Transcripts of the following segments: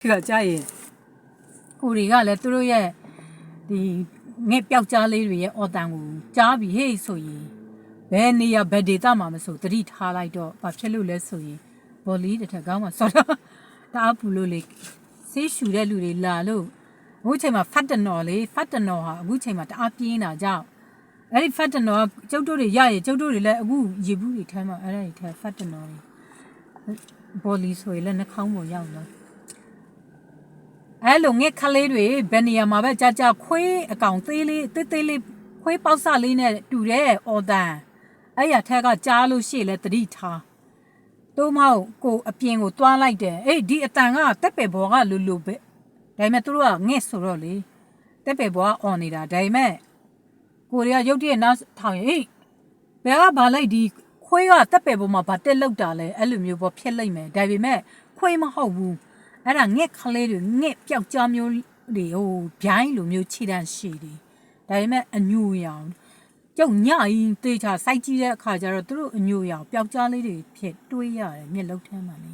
ကကြာရင်ကိုတွေကလည်းသူတို့ရဲ့ဒီငှက်ပျောက်ကြားလေးတွေရဲ့အော်တန်ကိုကြားပြီးဟေးဆိုရင်ဘယ်နေရာဘယ်ဒေတာမှမဆိုသတိထားလိုက်တော့ဘာဖြစ်လို့လဲဆိုရင်ဘော်လီတစ်ထက်ကောင်းမှဆော်တော့တအားပူလို့လေဆေးရှူတဲ့လူတွေလာလို့အခုချိန်မှာဖတ်တနော်လေဖတ်တနော်ဟာအခုချိန်မှာတအားပြင်းတာကြောင့်အဲ့ဒီဖတ်တနော်ကျုပ်တို့တွေရရင်ကျုပ်တို့တွေလည်းအခုရေဘူးတွေထဲမှာအဲ့ဒါတွေထဲဖတ်တနော်ဘော်လီဆိုရင်လည်းနှာခေါင်းပေါ်ရောက်လာအဲ့လိုငှက်ခလေးတွေဘယ်နေရာမှာပဲကြာကြာခွေးအကောင်သေးလေးသေးသေးလေးခွေးပေါက်စလေးနဲ့တူတဲ့အော်တန်အဲ့ရထက်ကကြားလို့ရှိလဲတတိထားတို့မဟုတ်ကိုအပြင်ကိုတွားလိုက်တယ်အေးဒီအတန်ကတက်ပယ်ဘောကလူလူပဲဒါပေမဲ့သူတို့ကငှက်ဆိုတော့လေတက်ပယ်ဘောကအော်နေတာဒါပေမဲ့ကိုရီးယားရုတ်တရက်နောက်ထောင်ရင်အေးဘယ်ကဘာလိုက်ဒီခွေးကတက်ပယ်ဘောမှာဘာတက်လောက်တာလဲအဲ့လိုမျိုးပေါ့ဖြစ်လိုက်မယ်ဒါပေမဲ့ခွေးမဟုတ်ဘူးအဲ့ဒါငှက်ခလေးတွေငှက်ပျောက်ကြားမျိုးတွေဟိုဗျိုင်းလိုမျိုးခြေတန်းရှိတယ်ဒါပေမဲ့အညူရောင်ကျုပ်ညရင်တေချာစိုက်ကြည့်တဲ့အခါကျတော့သူတို့အညူရောင်ပျောက်ကြားလေးတွေဖြစ်တွေးရတယ်မျက်လုံးထဲမှာလေ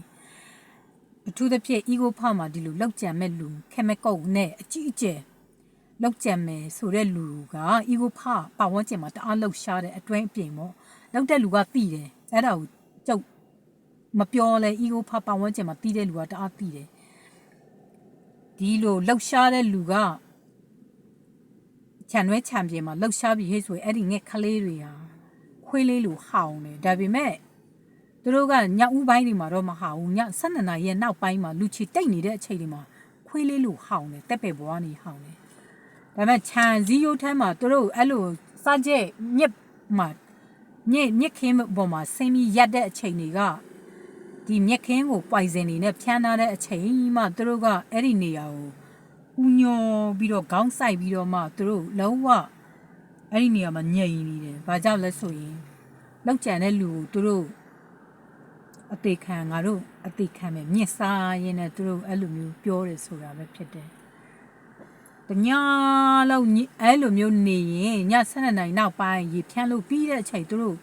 အထူးသဖြင့် ego ဖမှာဒီလိုလောက်ကြံမဲ့လူ chemical နဲ့အကြီးအကျယ်လောက်ကြံမယ်ဆိုတဲ့လူက ego ဖပတ်ဝန်းကျင်မှာတအားလောက်ရှားတဲ့အတွင်းအပြင်ပေါ့လောက်တဲ့လူကသိတယ်အဲ့ဒါကိုကျုပ်မပြောလဲ ego ဖပတ်ဝန်းကျင်မှာသိတဲ့လူကတအားသိတယ်ဒီလိုလှုပ်ရှားတဲ့လူကခြံရွဲခြံပြေမှာလှုပ်ရှားပြီးဟဲ့ဆိုရင်အဲ့ဒီငှက်ကလေးတွေဟာခွေးလေးလိုဟောင်းတယ်ဒါပေမဲ့သူတို့ကညဦးပိုင်းတွေမှာတော့မဟောင်းဘူးည12နာရီရဲ့နောက်ပိုင်းမှာလူချီတိတ်နေတဲ့အချိန်တွေမှာခွေးလေးလိုဟောင်းတယ်တက်ပယ်ဘွားနေဟောင်းတယ်ဒါပေမဲ့ခြံစည်းရိုးထဲမှာသူတို့အဲ့လိုစားကျက်ညက်မှာညက်ခင်းပေါ်မှာဆင်းပြီးရက်တဲ့အချိန်တွေကဒီမြက်ခင်းကိုပွိုင်စင်နေနဲ့ဖြန်းထားတဲ့အချိန်မှသူတို့ကအဲ့ဒီနေရာကိုဦးညောပြီးတော့ခေါင်းဆိုင်ပြီးတော့မှသူတို့လုံးဝအဲ့ဒီနေရာမှာညင်နေတယ်။ဘာကြောင့်လဲဆိုရင်လောက်ကျန်တဲ့လူကိုသူတို့အသေးခံငါတို့အသေးခံမယ်မြင့်စားရင်းနဲ့သူတို့အဲ့လိုမျိုးပြောတယ်ဆိုတာပဲဖြစ်တယ်။တညာလောက်အဲ့လိုမျိုးနေရင်ည7:00နာရီနောက်ပိုင်းရေဖြန်းလို့ပြီးတဲ့အချိန်သူတို့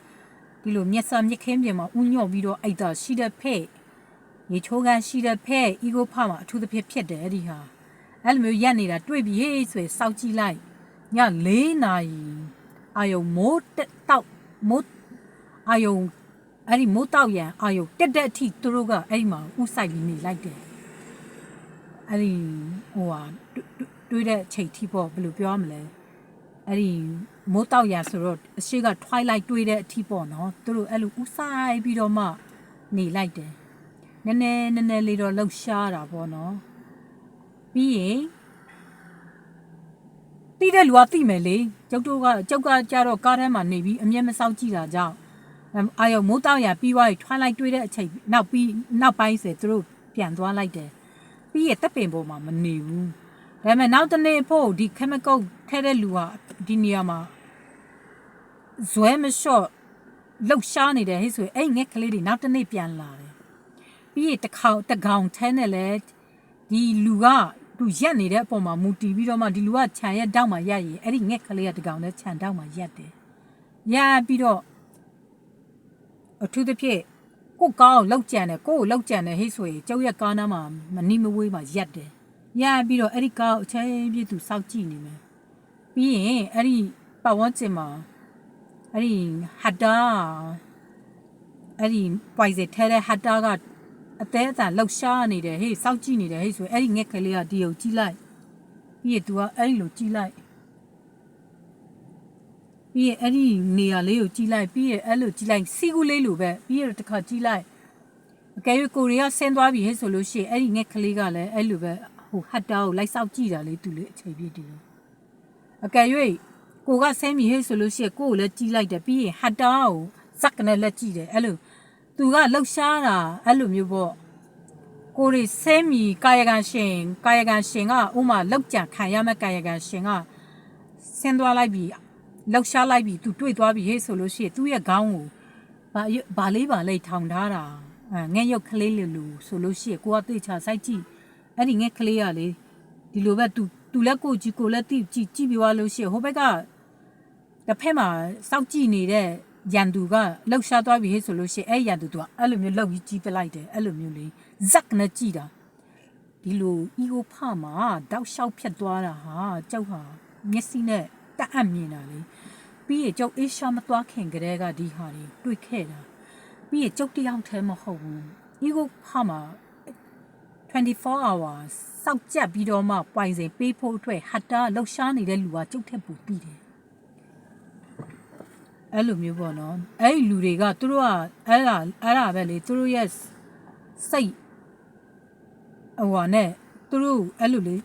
ဒီလိုမျက်စာမြက်ခင်းပြင်မှာဥညော့ပြီးတော့အိတ်တာရှိတဲ့ဖဲ့ရေချိုးကန်ရှိတဲ့ဖဲ့ ego ဖမှာအထူးသဖြင့်ဖြစ်တယ်အဲ့ဒီဟာအဲ့လိုမျိုးရက်နေတာတွေ့ပြီးဟေးဆိုစောက်ကြည့်လိုက်ည4 နာရီအာယုံမိုးတောက်မိုးအာယုံအဲ့ဒီမိုးတောက်ရန်အာယုံတက်တဲ့အထိသူတို့ကအဲ့ဒီမှာဥဆိုင်ပြီးနေလိုက်တယ်အဲ့ဒီဟိုဟာတွေးတဲ့ချိန်ထိပေါ့ဘယ်လိုပြောရမလဲအဲ့ဒီမိုးတောက်ရဆိုတော့အရှိက twilight တွေးတဲ့အထိပေါ့နော်သူတို့အဲ့လိုဥဆိုင်ပြီးတော့မှနေလိုက်တယ်နည်းနည်းလေးတော့လှုပ်ရှားတာပေါ့နော်ပြီးရင်တိတဲ့လူကသိမယ်လေကျုပ်ကကြတော့ကားထဲမှာနေပြီးအမျက်မစောက်ကြည့်တာကြောင့်အာယုံမိုးတောက်ရပြီးသွားပြီ twilight တွေးတဲ့အချိန်နောက်ပိုင်းဆိုသူတို့ပြန်သွားလိုက်တယ်ပြီးရတက်ပင်ပေါ်မှာမနေဘူးဒါပေမဲ့နောက်တနေ့ဖို့ဒီ chemical ထဲတဲ့လူဟာဒီနေရာမှာဇွဲမလျှော့လှုပ်ရှားနေတယ်ဟဲ့ဆိုရင်အဲ့ငှက်ကလေးတွေနောက်တနေ့ပြန်လာတယ်ပြီးရတကောင်ထဲနဲ့လဲဒီလူကသူရက်နေတဲ့အပေါ်မှာမူတည်ပြီးတော့မှဒီလူကခြံရက်တောက်မှရက်ရင်အဲ့ဒီငှက်ကလေးကတကောင်နဲ့ခြံတောက်မှရက်တယ်ရက်ပြီးတော့အထူးသဖြင့်ကိုကောင်းလောက်ကြံတယ်ကိုလောက်ကြံတယ်ဟဲ့ဆိုရင်ကျုပ်ရက်ကားနားမှာမနီမဝေးမှာရက်တယ်ရပြီးတော့အဲ့ဒီကောက်အချင်းပြည့်သူစောက်ကြည့်နေမယ်ပြီးရင်အဲ့ဒီပတ်ဝန်းကျင်မှာအဲ့ဒီဟတ်တာအဲ့ဒီပွိုင်စစ်ထဲတဲ့ဟတ်တာကအသေးအတန်လှုပ်ရှားနေတယ်ဟေးစောက်ကြည့်နေတယ်ဟေးဆိုအဲ့ဒီငှက်ကလေးကဒီကိုကြည့်လိုက်ပြီးရင် तू ကအဲ့ဒီလိုကြည့်လိုက်ပြီးရင်အဲ့ဒီနေရာလေးကိုကြည့်လိုက်ပြီးရင်အဲ့လိုကြည့်လိုက်စီကူလေးလိုပဲပြီးရင်တစ်ခါကြည့်လိုက်အကယ်၍ကိုရီးယားဆင်းသွားပြီဟဲ့ဆိုလို့ရှိရင်အဲ့ဒီငှက်ကလေးကလည်းအဲ့လိုပဲဟိုဟတ်တာကိုလိုက်စောက်ကြည့်တာလေသူလေအချိန်ပြည့်ဒီလိုအကယ်၍ကိုကဆင်းပြီဟဲ့ဆိုလို့ရှိရင်ကိုကိုလည်းကြည့်လိုက်တယ်ပြီးရင်ဟတ်တာကိုစက်ကနေလက်ကြည့်တယ်အဲ့လိုသူကလှုပ်ရှားတာအဲ့လိုမျိုးပေါ့ကိုရီဆင်းပြီကာယကံရှင်ကဥမာလောက်ကြံခံရမဲ့ကာယကံရှင်ကဆင်းသွားလိုက်ပြီလှုပ်ရှားလိုက်ပြီသူတွေ့သွားပြီဟဲ့ဆိုလို့ရှိရင်သူ့ရဲ့ခေါင်းကိုဘာလေးထောင်ထားတာငှက်ရုပ်ကလေးလူဆိုလို့ရှိရင်ကိုကသိချာစိုက်ကြည့်အဲ့ဒီငှက်ကလေးကလေဒီလိုပဲသူလက်ကိုကြည့်ကိုလက်ကြည့်ပြီးသွားလို့ရှိရင်ဟိုဘက်ကတစ်ဖက်မှာစောက်ကြည့်နေတဲ့ရန်သူကလှုပ်ရှားသွားပြီဟဲ့ဆိုလို့ရှိရင်အဲ့ရန်သူကအဲ့လိုမျိုးလှုပ်ပြီးကြည့်ပလိုက်တယ်အဲ့လိုမျိုးလေဇက်နဲ့ကြည့်တာ ဒီလိုအီကိုဖမှာတောက်လျှောက်ဖြတ်သွားတာဟာကျောက်ဟာမျက်စိနဲ့တက်အပ်မြင်တာလေပြီးရကျောက်အေးရှာမသွားခင်ကတည်းကဒီဟာတွေတွေ့ခဲ့တာပြီးရကျောက်တယောက်တည်းမဟုတ်ဘူးအီကိုဖမှာ24 hours စောက်ကြက်ပြီးတော့မှပွိုင်စင်ပေးဖို့အတွက်ဟတ်တာလှုပ်ရှားနေတဲ့လူကကျုပ်ထက်ပူပြီးတယ်အဲ့လိုမျိုးပေါ့နော်အဲ့ဒီလူတွေကသူတို့ကအဲ့ဒါပဲလေသူတို့ရဲ့စိတ်ဟိုဟာနဲ့သူတို့အဲ့လိုလေ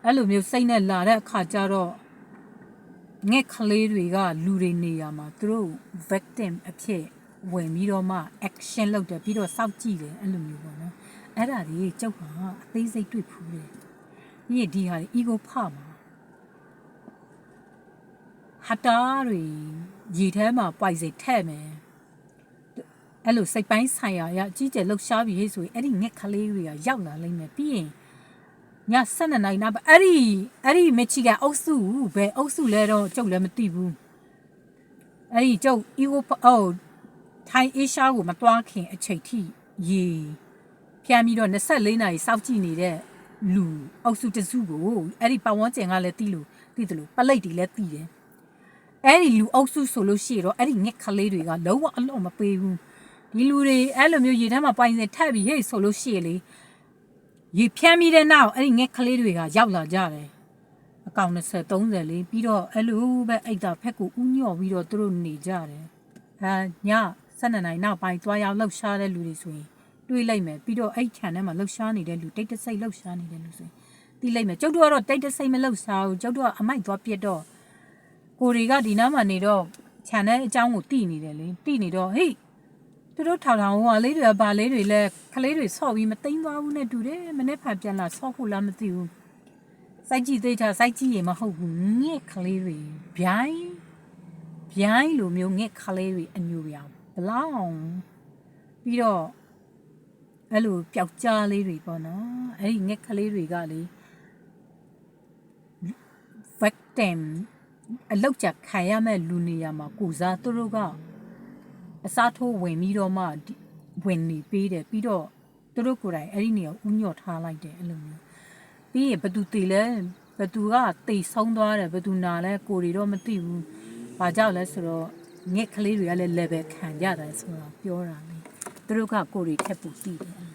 အဲ့လိုမျိုးစိတ်နဲ့လာတဲ့အခါကျတော့ငှက်ကလေးတွေကလူတွေနေရမှာသူတို့ victim အဖြစ်ဝင်ပြီးတော့မှ action လုပ်တယ်ပြီးတော့စောက်ကြည့်တယ်အဲ့လိုမျိုးပေါ့နော်အဲ့ဒါတွေကြောက်တာအသေးစိတ်တွေ့ဖူးတယ်ဒီဟာ ego ဖမှာဟတာတွေရေထဲမှာပွိုင်စိတ်ထဲ့မယ်အဲ့လိုစိတ်ပိုင်းဆိုင်ရာအကြီးကျယ်လှုပ်ရှားပြီးဟဲ့ဆိုရင်အဲ့ဒီငှက်ကလေးတွေကရောက်လာလိမ့်မယ်ပြီးရင်ည7 နာရီနောက်အဲ့ဒီမချီကအုပ်စုဘယ်အုပ်စုလဲတော့ကျုပ်လည်းမသိဘူးအဲ့ဒီကျုပ် ego ထိုင်အေးရှားကိုမသွားခင်အချိန်ထိရေဖြမ်းပြီးတော့24 နာရီစောင့်ကြည့်နေတဲ့လူအုပ်စုတစုကိုအဲ့ဒီပတ်ဝန်းကျင်ကလည်းသိတယ်လို့ပလိတ်တွေလည်းသိတယ်အဲ့ဒီလူအုပ်စုဆိုလို့ရှိတော့အဲ့ဒီငှက်ကလေးတွေကလုံးဝအလုံးမပေးဘူးဒီလူတွေအဲ့လိုမျိုးရေထဲမှာပိုင်စင်ထက်ပြီးဟေ့ဆိုလို့ရှိလေရေဖြမ်းပြီးတဲ့နောက်အဲ့ဒီငှက်ကလေးတွေကရောက်လာကြတယ်အကောင်20 30လေးပြီးတော့အဲ့လိုပဲအိတ်တာဖက်ကိုဥညော့ပြီးတော့သူတို့နေကြတယ်ည12 နာရီနောက်ပိုင်းသွားရောက်လှုပ်ရှားတဲ့လူတွေဆိုရင်တွေးလိုက်မယ်ပြီးတော့အဲ့ခြံထဲမှာလှုပ်ရှားနေတဲ့လူတိတ်တဆိတ်လှုပ်ရှားနေတဲ့လူဆိုရင်သိလိုက်မယ်ကျုပ်တို့ကတော့တိတ်တဆိတ်မလှုပ်ရှားဘူးကျုပ်တို့ကအမိုက်သွားပြတ်တော့ကိုတွေကဒီနားမှာနေတော့ခြံထဲအကြောင်းကိုတိနေတယ်လေတိနေတော့ဟေးသူတို့ထောင်ဟိုလေးတွေဗာလေးတွေလဲခလေးတွေဆော့ပြီးမသိမ်းသွားဘူးနဲ့တူတယ်မနေ့ဖန်ပြန်လာဆော့ဖို့လားမသိဘူးစိုက်ကြည့်သေးချာစိုက်ကြည့်ရင်မဟုတ်ဘူးငှက်ခလေးတွေဗျိုင်းလိုမျိုးငှက်ခလေးတွေအညူပြောင်ဘလောင်ပြီးတော့အဲ့လိုပျောက်ကြားလေးတွေပေါ့နော်အဲ့ဒီငှက်ကလေးတွေကလေ victim အလောက်ကြခံရမဲ့လူနေရာမှာကိုစားသူတို့ကအစားထိုးဝင်ပြီးတော့မှဝင်နေပေးတယ်ပြီးတော့သူတို့ကိုယ်တိုင်အဲ့ဒီနေရာဥညော့ထားလိုက်တယ်အဲ့လိုမျိုးပြီးရင်ဘသူတည်လဲဘသူကတိတ်ဆုံးသွားတယ်ဘသူနာလဲကိုတွေတော့မသိဘူးဘာကြောက်လဲဆိုတော့ငှက်ကလေးတွေကလည်း level ခံကြတယ်ဆိုတော့ပြောတာလေသူတို့ကကိုတွေထက်ပူသိတယ်